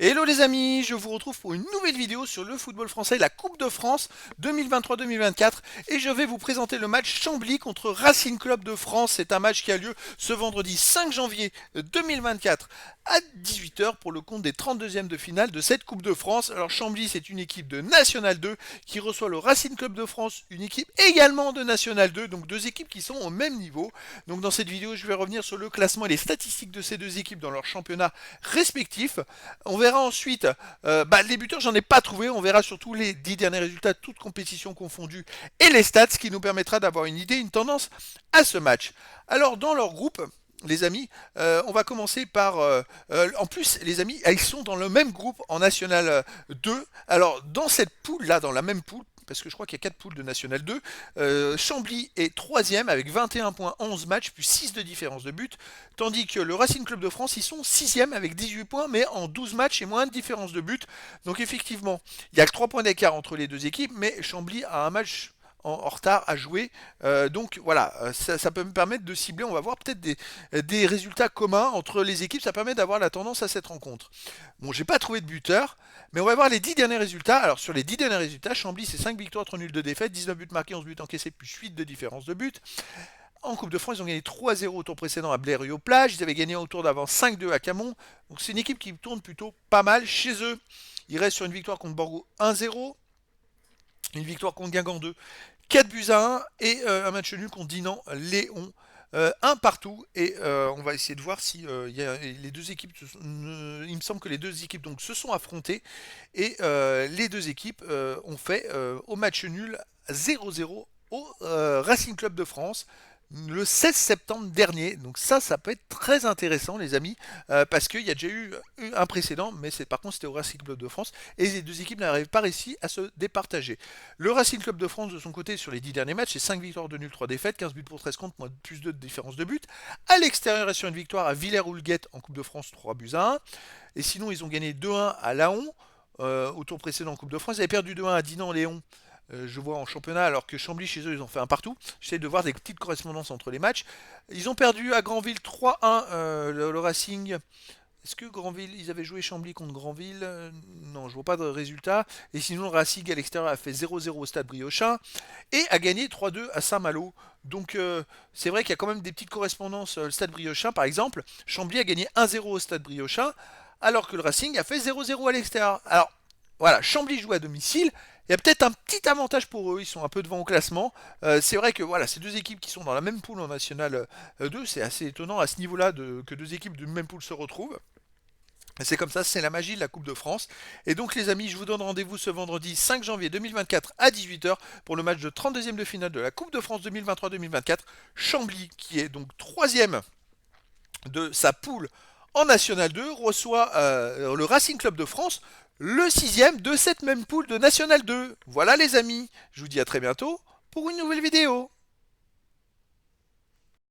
Hello les amis, je vous retrouve pour une nouvelle vidéo sur le football français, la Coupe de France 2023-2024 et je vais vous présenter le match Chambly contre Racing Club de France. C'est un match qui a lieu ce vendredi 5 janvier 2024 à 18 h pour le compte des 32e de finale de cette Coupe de France. Alors Chambly, c'est une équipe de National 2 qui reçoit le Racing Club de France, une équipe également de National 2, donc deux équipes qui sont au même niveau. Donc dans cette vidéo, je vais revenir sur le classement et les statistiques de ces deux équipes dans leur championnat respectifs. On verra ensuite, les buteurs, j'en ai pas trouvé. On verra surtout les 10 derniers résultats, toutes compétitions confondues, et les stats, ce qui nous permettra d'avoir une idée, une tendance à ce match. Alors, dans leur groupe, les amis, on va commencer par... en plus, les amis, ils sont dans le même groupe en National 2. Alors, dans cette poule-là, dans la même poule, parce que je crois qu'il y a 4 poules de National 2. Chambly est 3e avec 21 points, 11 matchs, plus 6 de différence de but. Tandis que le Racing Club de France, ils sont 6e avec 18 points, mais en 12 matchs et moins de différence de but. Donc effectivement, il n'y a que 3 points d'écart entre les deux équipes, mais Chambly a un match en retard à jouer. Donc voilà, ça peut me permettre de cibler, on va voir peut-être des résultats communs entre les équipes, ça permet d'avoir la tendance à cette rencontre. Bon, j'ai pas trouvé de buteur, mais on va voir les 10 derniers résultats. Alors sur les 10 derniers résultats, Chambly c'est 5 victoires, 3 nuls, 2 défaites, 19 buts marqués, 11 buts encaissés, plus 8 de différence de but. En Coupe de France, ils ont gagné 3-0 au tour précédent à Blériot-Plage. Ils avaient gagné au tour d'avant 5-2 à Camon. Donc c'est une équipe qui tourne plutôt pas mal chez eux. Ils restent sur une victoire contre Bordeaux 1-0, une victoire contre Guingamp 2, 4 buts à 1 et un match nul contre Dinan Léon. Un partout et on va essayer de voir si les deux équipes il me semble que les deux équipes donc se sont affrontées et les deux équipes ont fait au match nul 0-0 au Racing Club de France le 16 septembre dernier. Donc ça peut être très intéressant les amis, parce qu'il y a déjà eu un précédent, mais par contre c'était au Racing Club de France, et les deux équipes n'arrivent pas réussi à se départager. Le Racing Club de France de son côté sur les 10 derniers matchs, c'est 5 victoires, 2 nuls, 3 défaites, 15 buts pour 13 contre, moins plus 2 de différence de but. À l'extérieur, et sur une victoire à Villers-Houlguette en Coupe de France, 3 buts à 1. Et sinon ils ont gagné 2-1 à Laon au tour précédent en Coupe de France. Ils avaient perdu 2-1 à Dinan-Léon, je vois en championnat, alors que Chambly chez eux ils ont fait un partout. J'essaie de voir des petites correspondances entre les matchs. Ils ont perdu à Granville 3-1 le Racing. Est-ce que Granville, ils avaient joué Chambly contre Granville? Non, je vois pas de résultat. Et sinon, le Racing à l'extérieur a fait 0-0 au stade Briochin et a gagné 3-2 à Saint-Malo. Donc c'est vrai qu'il y a quand même des petites correspondances. Le stade Briochin, par exemple, Chambly a gagné 1-0 au stade Briochin, alors que le Racing a fait 0-0 à l'extérieur. Alors voilà, Chambly joue à domicile. Il y a peut-être un petit avantage pour eux, ils sont un peu devant au classement. C'est vrai que voilà, ces deux équipes qui sont dans la même poule en National 2, c'est assez étonnant à ce niveau-là que deux équipes d'une même poule se retrouvent. C'est comme ça, c'est la magie de la Coupe de France. Et donc les amis, je vous donne rendez-vous ce vendredi 5 janvier 2024 à 18 h pour le match de 32e de finale de la Coupe de France 2023-2024. Chambly, qui est donc 3e de sa poule en National 2, reçoit le Racing Club de France, le 6e de cette même poule de National 2. Voilà les amis, je vous dis à très bientôt pour une nouvelle vidéo.